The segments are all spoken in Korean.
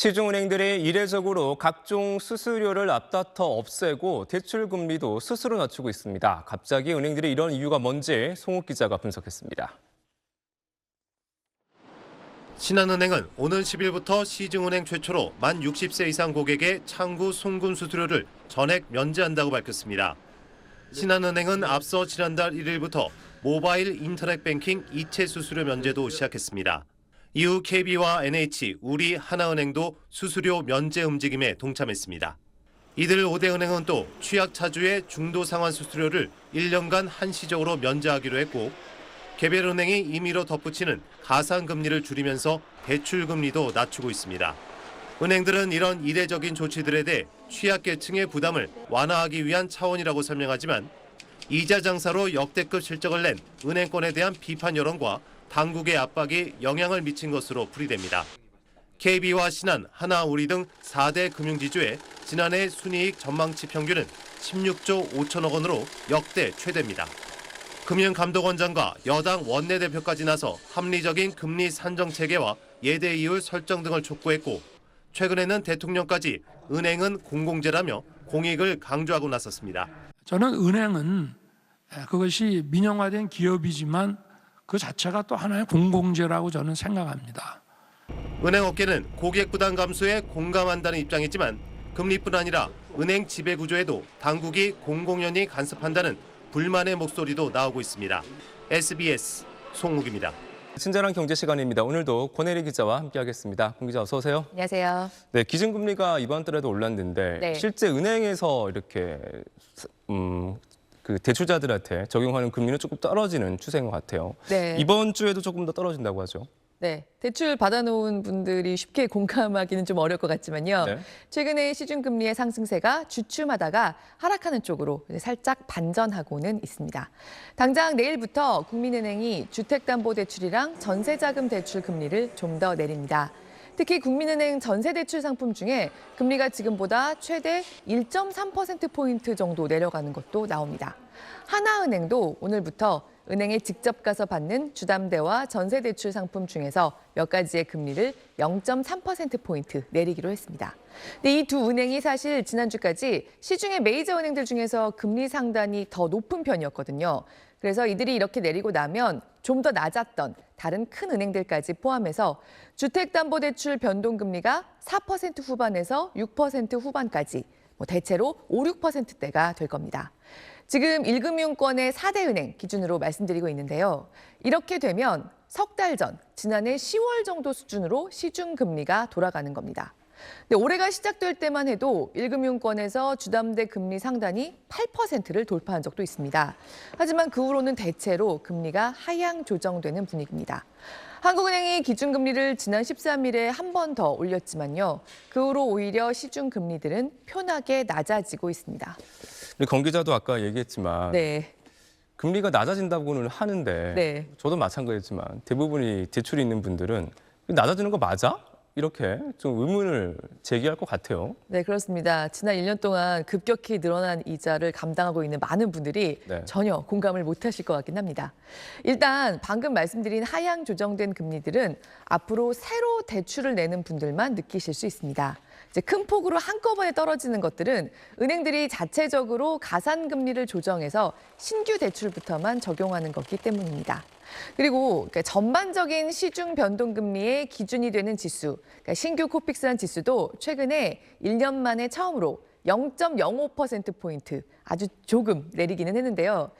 시중은행들이 이례적으로 각종 수수료를 앞다퉈 없애고 대출 금리도 스스로 낮추고 있습니다. 갑자기 은행들이 이런 이유가 뭔지 송욱 기자가 분석했습니다. 신한은행은 오는 10일부터 시중은행 최초로 만 60세 이상 고객의 창구 송금 수수료를 전액 면제한다고 밝혔습니다. 신한은행은 앞서 지난달 1일부터 모바일 인터넷 뱅킹 이체 수수료 면제도 시작했습니다. 이후 KB와 NH, 우리, 하나은행도 수수료 면제 움직임에 동참했습니다. 이들 5대 은행은 또 취약차주의 중도 상환 수수료를 1년간 한시적으로 면제하기로 했고 개별 은행이 임의로 덧붙이는 가상금리를 줄이면서 대출금리도 낮추고 있습니다. 은행들은 이런 이례적인 조치들에 대해 취약계층의 부담을 완화하기 위한 차원이라고 설명하지만 이자 장사로 역대급 실적을 낸 은행권에 대한 비판 여론과 당국의 압박이 영향을 미친 것으로 풀이됩니다. KB와 신한, 하나, 우리 등 4대 금융지주의 지난해 순이익 전망치 평균은 16조 5천억 원으로 역대 최대입니다. 금융감독원장과 여당 원내대표까지 나서 합리적인 금리 산정 체계와 예대 이율 설정 등을 촉구했고 최근에는 대통령까지 은행은 공공재라며 공익을 강조하고 나섰습니다. 저는 은행은 그것이 민영화된 기업이지만 그 자체가 또 하나의 공공재라고 저는 생각합니다. 은행업계는 고객 부담 감소에 공감한다는 입장이지만 금리뿐 아니라 은행 지배 구조에도 당국이 공공연히 간섭한다는 불만의 목소리도 나오고 있습니다. SBS 송욱입니다. 친절한 경제 시간입니다. 오늘도 권혜리 기자와 함께하겠습니다. 권 기자 어서 오세요. 안녕하세요. 네, 기준금리가 이번 달에도 올랐는데 네. 실제 은행에서 이렇게 그 대출자들한테 적용하는 금리는 조금 떨어지는 추세인 것 같아요. 네. 이번 주에도 조금 더 떨어진다고 하죠. 네, 대출 받아놓은 분들이 쉽게 공감하기는 좀 어려울 것 같지만요. 네. 최근에 시중금리의 상승세가 주춤하다가 하락하는 쪽으로 살짝 반전하고는 있습니다. 당장 내일부터 국민은행이 주택담보대출이랑 전세자금 대출 금리를 좀 더 내립니다. 특히 국민은행 전세대출 상품 중에 금리가 지금보다 최대 1.3%포인트 정도 내려가는 것도 나옵니다. 하나은행도 오늘부터 은행에 직접 가서 받는 주담대와 전세대출 상품 중에서 몇 가지의 금리를 0.3%포인트 내리기로 했습니다. 근데 이 두 은행이 사실 지난주까지 시중의 메이저 은행들 중에서 금리 상단이 더 높은 편이었거든요. 그래서 이들이 이렇게 내리고 나면 좀 더 낮았던 다른 큰 은행들까지 포함해서 주택담보대출 변동금리가 4% 후반에서 6% 후반까지 대체로 5, 6%대가 될 겁니다. 지금 1금융권의 4대 은행 기준으로 말씀드리고 있는데요. 이렇게 되면 석 달 전, 지난해 10월 정도 수준으로 시중금리가 돌아가는 겁니다. 근데 올해가 시작될 때만 해도 1금융권에서 주담대 금리 상단이 8%를 돌파한 적도 있습니다. 하지만 그 후로는 대체로 금리가 하향 조정되는 분위기입니다. 한국은행이 기준금리를 지난 13일에 한 번 더 올렸지만요. 그 후로 오히려 시중금리들은 편하게 낮아지고 있습니다. 권 기자도 아까 얘기했지만 네. 금리가 낮아진다고는 하는데 네. 저도 마찬가지지만 대부분이 대출이 있는 분들은 낮아지는 거 맞아? 이렇게 좀 의문을 제기할 것 같아요. 네, 그렇습니다. 지난 1년 동안 급격히 늘어난 이자를 감당하고 있는 많은 분들이 네. 전혀 공감을 못하실 것 같긴 합니다. 일단 방금 말씀드린 하향 조정된 금리들은 앞으로 새로 대출을 내는 분들만 느끼실 수 있습니다. 이제 큰 폭으로 한꺼번에 떨어지는 것들은 은행들이 자체적으로 가산금리를 조정해서 신규 대출부터만 적용하는 거기 때문입니다. 그리고 전반적인 시중 변동금리의 기준이 되는 지수, 신규 코픽스란 지수도 최근에 1년 만에 처음으로 0.05%포인트 아주 조금 내리기는 했는데요.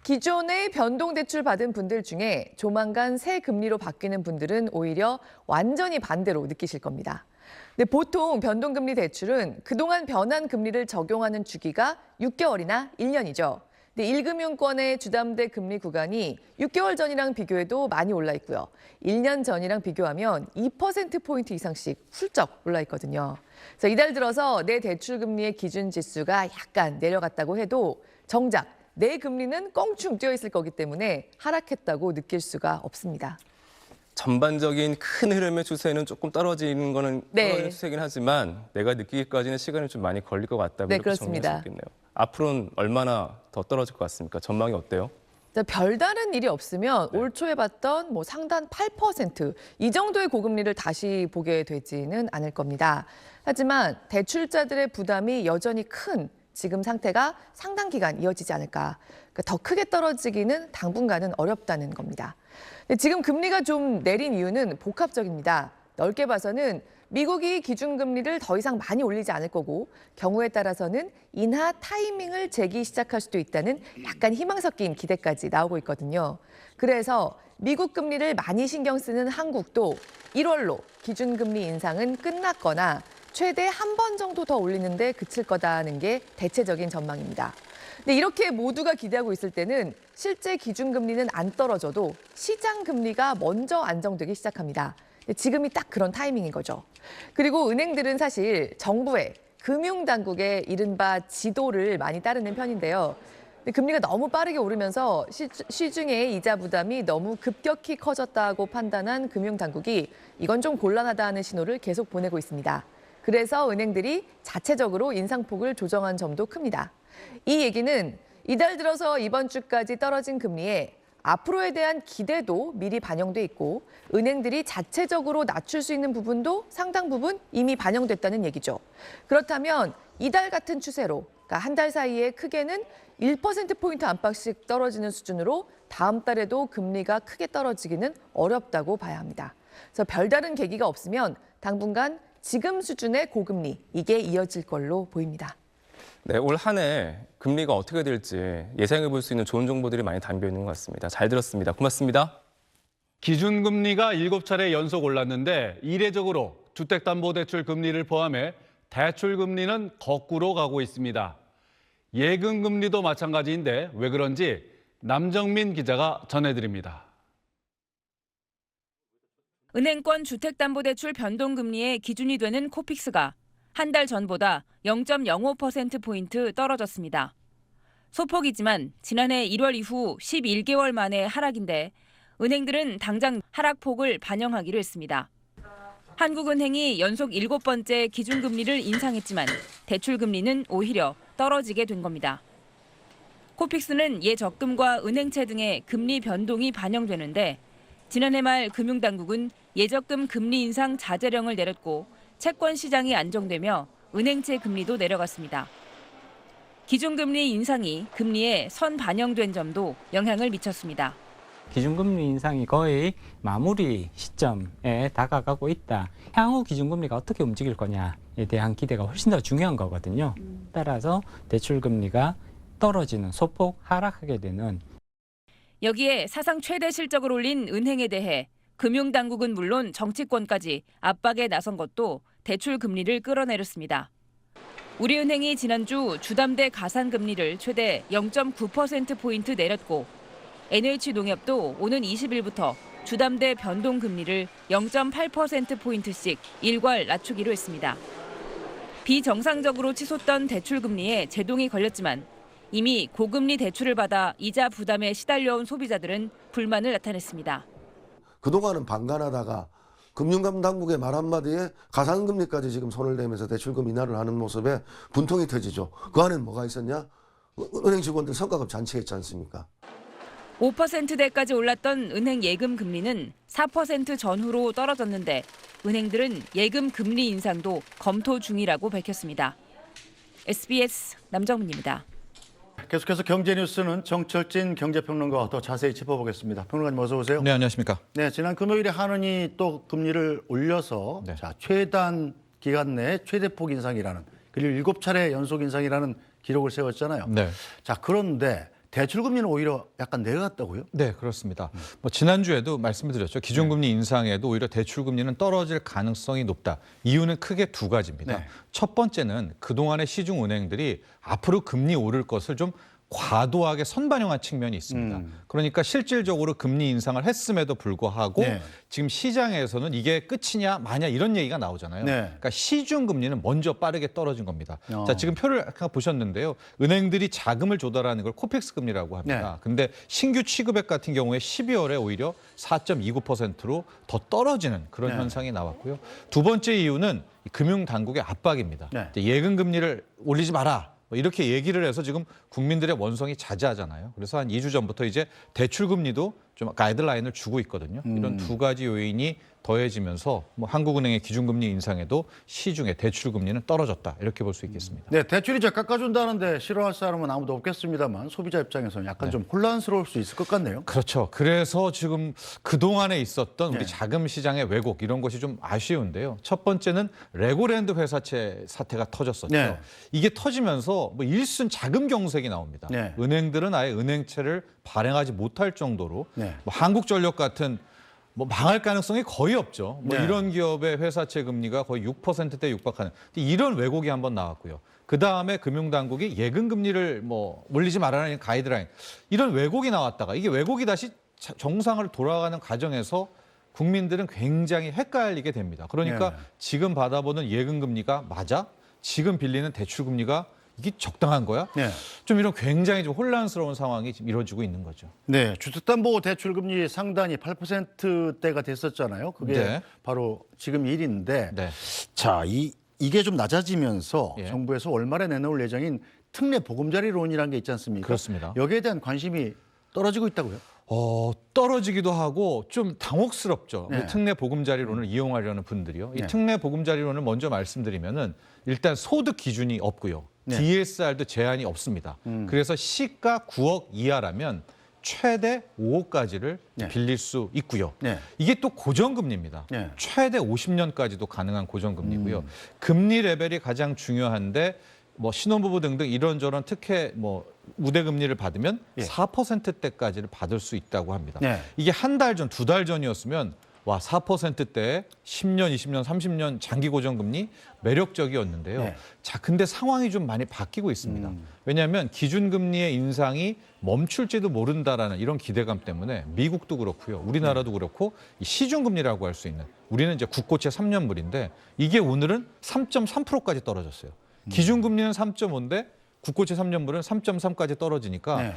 기존에 변동대출 받은 분들 중에 조만간 새 금리로 바뀌는 분들은 오히려 완전히 반대로 느끼실 겁니다. 근데 보통 변동금리 대출은 그동안 변한 금리를 적용하는 주기가 6개월이나 1년이죠. 근데 1금융권의 주담대 금리 구간이 6개월 전이랑 비교해도 많이 올라 있고요. 1년 전이랑 비교하면 2%포인트 이상씩 훌쩍 올라 있거든요. 그래서 이달 들어서 내 대출 금리의 기준 지수가 약간 내려갔다고 해도 정작 내 금리는 껑충 뛰어 있을 거기 때문에 하락했다고 느낄 수가 없습니다. 전반적인 큰 흐름의 추세는 조금 떨어지는 거는 네. 떨어지는 추세이긴 하지만 내가 느끼기까지는 시간이 좀 많이 걸릴 것 같다고 네, 이렇게 정리할 수 그렇습니다. 있겠네요. 앞으로는 얼마나 더 떨어질 것 같습니까? 전망이 어때요? 자, 별다른 일이 없으면 올 초에 봤던 뭐 상단 8%이 정도의 고금리를 다시 보게 되지는 않을 겁니다. 하지만 대출자들의 부담이 여전히 큰 지금 상태가 상당 기간 이어지지 않을까. 그러니까 더 크게 떨어지기는 당분간은 어렵다는 겁니다. 근데 지금 금리가 좀 내린 이유는 복합적입니다. 넓게 봐서는 미국이 기준금리를 더 이상 많이 올리지 않을 거고 경우에 따라서는 인하 타이밍을 재기 시작할 수도 있다는 약간 희망 섞인 기대까지 나오고 있거든요. 그래서 미국 금리를 많이 신경 쓰는 한국도 1월로 기준금리 인상은 끝났거나 최대 한 번 정도 더 올리는데 그칠 거다는 게 대체적인 전망입니다. 근데 이렇게 모두가 기대하고 있을 때는 실제 기준금리는 안 떨어져도 시장 금리가 먼저 안정되기 시작합니다. 지금이 딱 그런 타이밍인 거죠. 그리고 은행들은 사실 정부의 금융당국의 이른바 지도를 많이 따르는 편인데요. 금리가 너무 빠르게 오르면서 시중의 이자 부담이 너무 급격히 커졌다고 판단한 금융당국이 이건 좀 곤란하다는 신호를 계속 보내고 있습니다. 그래서 은행들이 자체적으로 인상폭을 조정한 점도 큽니다. 이 얘기는 이달 들어서 이번 주까지 떨어진 금리에 앞으로에 대한 기대도 미리 반영돼 있고 은행들이 자체적으로 낮출 수 있는 부분도 상당 부분 이미 반영됐다는 얘기죠. 그렇다면 이달 같은 추세로 그러니까 한 달 사이에 크게는 1%포인트 안팎씩 떨어지는 수준으로 다음 달에도 금리가 크게 떨어지기는 어렵다고 봐야 합니다. 그래서 별다른 계기가 없으면 당분간 지금 수준의 고금리 이게 이어질 걸로 보입니다. 네, 올 한 해 금리가 어떻게 될지 예상해 볼 수 있는 좋은 정보들이 많이 담겨 있는 것 같습니다. 잘 들었습니다. 고맙습니다. 기준금리가 7차례 연속 올랐는데 이례적으로 주택담보대출 금리를 포함해 대출금리는 거꾸로 가고 있습니다. 예금금리도 마찬가지인데 왜 그런지 남정민 기자가 전해드립니다. 은행권 주택담보대출 변동금리의 기준이 되는 코픽스가 한 달 전보다 0.05%포인트 떨어졌습니다. 소폭이지만 지난해 1월 이후 11개월 만의 하락인데 은행들은 당장 하락폭을 반영하기로 했습니다. 한국은행이 연속 7번째 기준금리를 인상했지만 대출금리는 오히려 떨어지게 된 겁니다. 코픽스는 예적금과 은행채 등의 금리 변동이 반영되는데 지난해 말 금융당국은 예적금 금리 인상 자제령을 내렸고 채권 시장이 안정되며 은행채 금리도 내려갔습니다. 기준금리 인상이 금리에 선반영된 점도 영향을 미쳤습니다. 기준금리 인상이 거의 마무리 시점에 다가가고 있다. 향후 기준금리가 어떻게 움직일 거냐에 대한 기대가 훨씬 더 중요한 거거든요. 따라서 대출금리가 떨어지는 소폭 하락하게 되는 여기에 사상 최대 실적을 올린 은행에 대해 금융당국은 물론 정치권까지 압박에 나선 것도 대출 금리를 끌어내렸습니다. 우리은행이 지난주 주담대 가산금리를 최대 0.9%포인트 내렸고 NH농협도 오는 20일부터 주담대 변동금리를 0.8%포인트씩 일괄 낮추기로 했습니다. 비정상적으로 치솟던 대출금리에 제동이 걸렸지만 이미 고금리 대출을 받아 이자 부담에 시달려온 소비자들은 불만을 나타냈습니다. 그동안은 방관하다가 금융감당국의 말 한마디에 가산금리까지 지금 손을 대면서 대출금 인하를 하는 모습에 분통이 터지죠. 그 안에는 뭐가 있었냐? 은행 직원들 성과급 잔치했지 않습니까? 5%대까지 올랐던 은행 예금 금리는 4% 전후로 떨어졌는데 은행들은 예금 금리 인상도 검토 중이라고 밝혔습니다. SBS 남정민입니다. 계속해서 경제 뉴스는 정철진 경제평론가와 더 자세히 짚어보겠습니다. 평론가님 어서 오세요. 네, 안녕하십니까. 네, 지난 금요일에 한은이 또 금리를 올려서 최단 기간 내 최대폭 인상이라는 그리고 7차례 연속 인상이라는 기록을 세웠잖아요. 네. 자, 그런데 대출금리는 오히려 약간 내려갔다고요? 네, 그렇습니다. 지난주에도 말씀을 드렸죠. 기준금리 인상에도 오히려 대출금리는 떨어질 가능성이 높다. 이유는 크게 두 가지입니다. 네. 첫 번째는 그동안의 시중은행들이 앞으로 금리 오를 것을 좀 과도하게 선반영한 측면이 있습니다. 그러니까 실질적으로 금리 인상을 했음에도 불구하고 지금 시장에서는 이게 끝이냐 마냐 이런 얘기가 나오잖아요. 그러니까 시중 금리는 먼저 빠르게 떨어진 겁니다. 자, 지금 표를 보셨는데요. 은행들이 자금을 조달하는 걸 코픽스 금리라고 합니다. 근데 신규 취급액 같은 경우에 12월에 오히려 4.29%로 더 떨어지는 그런 현상이 나왔고요. 두 번째 이유는 금융당국의 압박입니다. 예금 금리를 올리지 마라. 뭐 이렇게 얘기를 해서 지금 국민들의 원성이 자자하잖아요. 그래서 한 2주 전부터 이제 대출금리도 좀 가이드라인을 주고 있거든요. 이런 두 가지 요인이 더해지면서 뭐 한국은행의 기준금리 인상에도 시중의 대출금리는 떨어졌다 이렇게 볼 수 있겠습니다. 네, 대출이 이제 깎아준다는데 싫어할 사람은 아무도 없겠습니다만 소비자 입장에서는 약간 좀 혼란스러울 수 있을 것 같네요. 그렇죠. 그래서 지금 그동안에 있었던 우리 자금 시장의 왜곡 이런 것이 좀 아쉬운데요. 첫 번째는 레고랜드 회사채 사태가 터졌었죠. 네. 이게 터지면서 뭐 일순 자금 경색이 나옵니다. 네. 은행들은 아예 은행채를 발행하지 못할 정도로 네. 뭐 한국전력 같은 뭐 망할 가능성이 거의 없죠. 뭐 네. 이런 기업의 회사채 금리가 거의 6%대 육박하는 이런 왜곡이 한번 나왔고요. 그 다음에 금융당국이 예금 금리를 뭐 올리지 말라는 가이드라인 이런 왜곡이 나왔다가 이게 왜곡이 다시 정상으로 돌아가는 과정에서 국민들은 굉장히 헷갈리게 됩니다. 그러니까 네. 지금 받아보는 예금 금리가 맞아? 지금 빌리는 대출 금리가 이게 적당한 거야? 네. 좀 이런 굉장히 좀 혼란스러운 상황이 지금 이루어지고 있는 거죠. 네, 주택담보대출금리 상단이 8%대가 됐었잖아요. 그게 네. 바로 지금 일인데, 네. 자, 이게 좀 낮아지면서 예. 정부에서 월말에 내놓을 예정인 특례 보금자리론이라는 게 있지 않습니까? 그렇습니다. 여기에 대한 관심이 떨어지고 있다고요? 떨어지기도 하고 좀 당혹스럽죠. 네. 특례 보금자리론을 이용하려는 분들이요. 이 네. 특례 보금자리론을 먼저 말씀드리면은 일단 소득 기준이 없고요. 네. DSR도 제한이 없습니다. 그래서 시가 9억 이하라면 최대 5억까지를 네. 빌릴 수 있고요. 네. 이게 또 고정금리입니다. 네. 최대 50년까지도 가능한 고정금리고요. 금리 레벨이 가장 중요한데 뭐 신혼부부 등등 이런저런 특혜 뭐 우대금리를 받으면 예. 4%대까지를 받을 수 있다고 합니다. 네. 이게 한 달 전, 두 달 전이었으면 와 4%대 10년, 20년, 30년 장기 고정금리 매력적이었는데요. 네. 자, 근데 상황이 좀 많이 바뀌고 있습니다. 왜냐하면 기준금리의 인상이 멈출지도 모른다라는 이런 기대감 때문에 미국도 그렇고요, 우리나라도 그렇고 이 시중금리라고 할 수 있는 우리는 이제 국고채 3년물인데 이게 오늘은 3.3%까지 떨어졌어요. 기준금리는 3.5인데 국고채 3년물은 3.3까지 떨어지니까 네.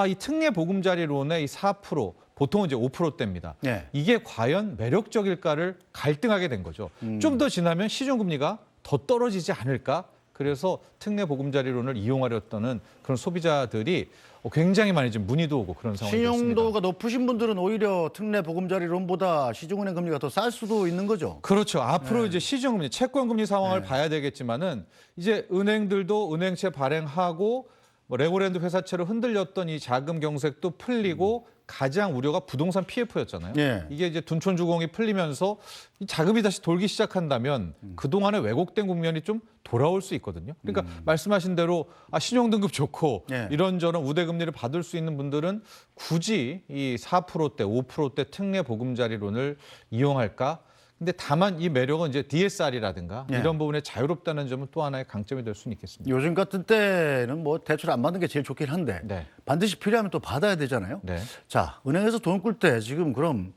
이 특례 보금자리론의 이 4% 보통은 이제 5%대입니다. 네. 이게 과연 매력적일까를 갈등하게 된 거죠. 좀 더 지나면 시중금리가 더 떨어지지 않을까? 그래서 특례 보금자리론을 이용하려던 그런 소비자들이 굉장히 많이 지금 문의도 오고 그런 상황이 됐습니다. 신용도가 높으신 분들은 오히려 특례 보금자리론보다 시중은행 금리가 더 쌀 수도 있는 거죠. 그렇죠. 앞으로 이제 시중금리, 채권금리 상황을 봐야 되겠지만은 이제 은행들도 은행채 발행하고 뭐 레고랜드 회사채로 흔들렸던 이 자금 경색도 풀리고 가장 우려가 부동산 PF였잖아요. 예. 이게 이제 둔촌주공이 풀리면서 이 자금이 다시 돌기 시작한다면 그동안의 왜곡된 국면이 좀 돌아올 수 있거든요. 그러니까 말씀하신 대로 신용등급 좋고 예. 이런저런 우대금리를 받을 수 있는 분들은 굳이 이 4%대, 5%대 특례 보금자리론을 이용할까? 근데 다만 이 매력은 이제 DSR이라든가 예. 이런 부분에 자유롭다는 점은 또 하나의 강점이 될 수는 있겠습니다. 요즘 같은 때는 뭐 대출 안 받는 게 제일 좋긴 한데 네. 반드시 필요하면 또 받아야 되잖아요. 네. 자, 은행에서 돈 꿀 때 지금 그럼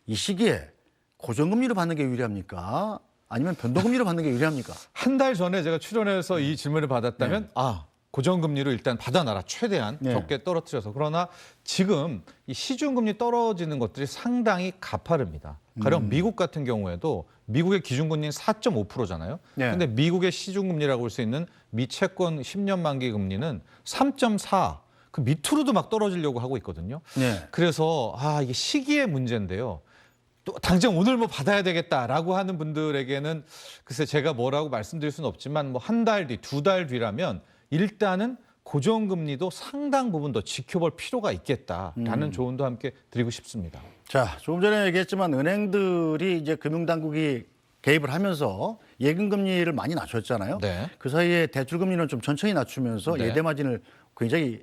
이 시기에 고정금리로 받는 게 유리합니까? 아니면 변동금리로 받는 게 유리합니까? 한 달 전에 제가 출연해서 이 질문을 받았다면 고정금리로 일단 받아놔라. 최대한 네. 적게 떨어뜨려서. 그러나 지금 이 시중금리 떨어지는 것들이 상당히 가파릅니다. 가령 미국 같은 경우에도 미국의 기준금리는 4.5%잖아요. 네. 근데 미국의 시중금리라고 할 수 있는 미 채권 10년 만기 금리는 3.4. 그 밑으로도 막 떨어지려고 하고 있거든요. 네. 그래서 이게 시기의 문제인데요. 또 당장 오늘 뭐 받아야 되겠다라고 하는 분들에게는 글쎄 제가 뭐라고 말씀드릴 수는 없지만 뭐 한 달 뒤, 두 달 뒤라면 일단은 고정금리도 상당 부분 더 지켜볼 필요가 있겠다라는 조언도 함께 드리고 싶습니다. 자, 조금 전에 얘기했지만 은행들이 이제 금융당국이 개입을 하면서 예금금리를 많이 낮췄잖아요. 네. 그 사이에 대출금리는 좀 천천히 낮추면서 네. 예대마진을 굉장히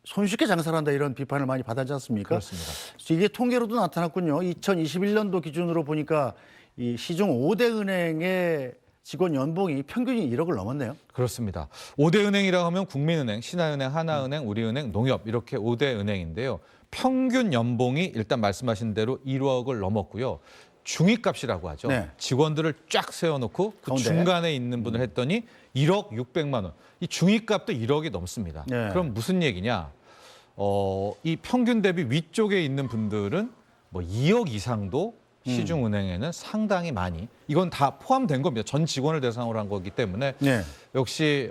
손쉽게 장사를 한다 이런 비판을 많이 받았지 않습니까? 그렇습니다. 이게 통계로도 나타났군요. 2021년도 기준으로 보니까 이 시중 5대 은행의 직원 연봉이 평균이 1억을 넘었네요. 그렇습니다. 5대 은행이라고 하면 국민은행, 신한은행, 하나은행, 우리은행, 농협 이렇게 5대 은행인데요. 평균 연봉이 일단 말씀하신 대로 1억을 넘었고요. 중위값이라고 하죠. 네. 직원들을 쫙 세워놓고 그 가운데. 중간에 있는 분을 했더니 1억 600만 원. 이 중위값도 1억이 넘습니다. 네. 그럼 무슨 얘기냐? 이 평균 대비 위쪽에 있는 분들은 뭐 2억 이상도 시중은행에는 상당히 많이 이건 다 포함된 겁니다. 전 직원을 대상으로 한 거기 때문에 네. 역시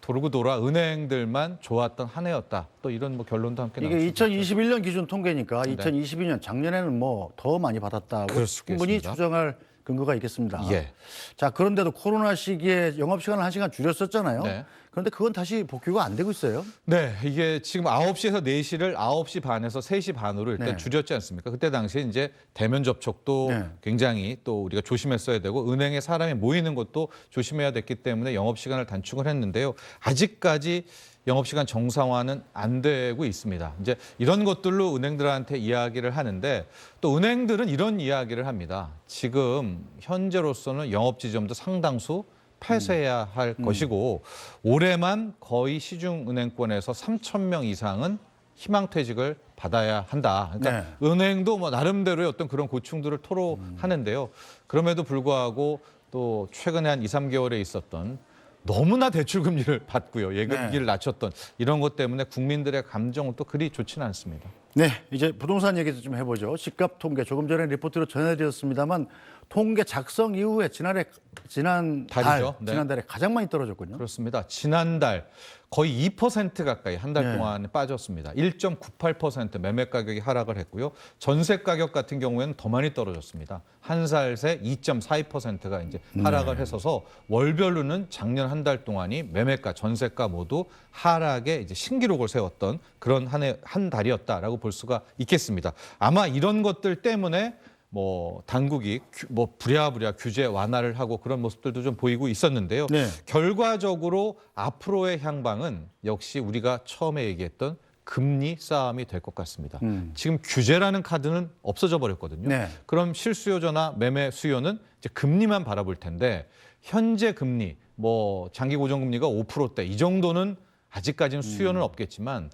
돌고 돌아 은행들만 좋았던 한 해였다. 또 이런 뭐 결론도 함께 이게 나올 수 있죠. 2021년 기준 통계니까 네. 2022년 작년에는 뭐 더 많이 받았다고 그럴 수 충분히 있겠습니다. 추정할 근거가 있겠습니다. 예. 자, 그런데도 코로나 시기에 영업시간을 1시간 줄였었잖아요. 네. 그런데 그건 다시 복귀가 안 되고 있어요. 네, 이게 지금 9시에서 4시를 9시 반에서 3시 반으로 일단 네. 줄였지 않습니까? 그때 당시에 이제 대면 접촉도 네. 굉장히 또 우리가 조심했어야 되고 은행에 사람이 모이는 것도 조심해야 됐기 때문에 영업시간을 단축을 했는데요. 아직까지 영업시간 정상화는 안 되고 있습니다. 이제 이런 것들로 은행들한테 이야기를 하는데 또 은행들은 이런 이야기를 합니다. 지금 현재로서는 영업지점도 상당수 폐쇄해야 할 것이고 올해만 거의 시중은행권에서 3,000명 이상은 희망퇴직을 받아야 한다. 그러니까 은행도 뭐 나름대로의 어떤 그런 고충들을 토로하는데요. 그럼에도 불구하고 또 최근에 한 2, 3개월에 있었던 너무나 대출 금리를 받고요. 예금기를 낮췄던 이런 것 때문에 국민들의 감정은 또 그리 좋지는 않습니다. 네, 이제 부동산 얘기도 좀 해보죠. 집값 통계 조금 전에 리포트로 전해드렸습니다만 통계 작성 이후에 달이죠. 네. 지난달에 가장 많이 떨어졌군요. 그렇습니다. 지난달 거의 2% 가까이 한 달 네. 동안 빠졌습니다. 1.98% 매매 가격이 하락을 했고요. 전세 가격 같은 경우에는 더 많이 떨어졌습니다. 한 살 새 2.42%가 이제 하락을 했어서 월별로는 작년 한 달 동안이 매매가, 전세가 모두 하락에 이제 신기록을 세웠던 그런 한 달이었다라고 볼 수가 있겠습니다. 아마 이런 것들 때문에 뭐 당국이 뭐 부랴부랴 규제 완화를 하고 그런 모습들도 좀 보이고 있었는데요. 네. 결과적으로 앞으로의 향방은 역시 우리가 처음에 얘기했던 금리 싸움이 될 것 같습니다. 지금 규제라는 카드는 없어져 버렸거든요. 네. 그럼 실수요자나 매매 수요는 이제 금리만 바라볼 텐데 현재 금리 뭐 장기 고정금리가 5%대 이 정도는 아직까지는 수요는 없겠지만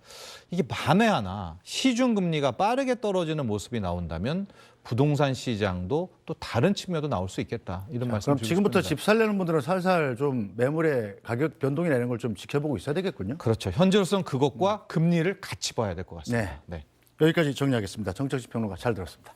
이게 만에 하나 시중금리가 빠르게 떨어지는 모습이 나온다면 부동산 시장도 또 다른 측면도 나올 수 있겠다. 이런 말씀 그럼 드리고 지금부터 싶습니다. 집 살려는 분들은 살살 좀 매물의 가격 변동이나 이런 걸 좀 지켜보고 있어야 되겠군요. 그렇죠. 현재로서는 그것과 금리를 같이 봐야 될 것 같습니다. 네. 여기까지 정리하겠습니다. 정책지 평론가 잘 들었습니다.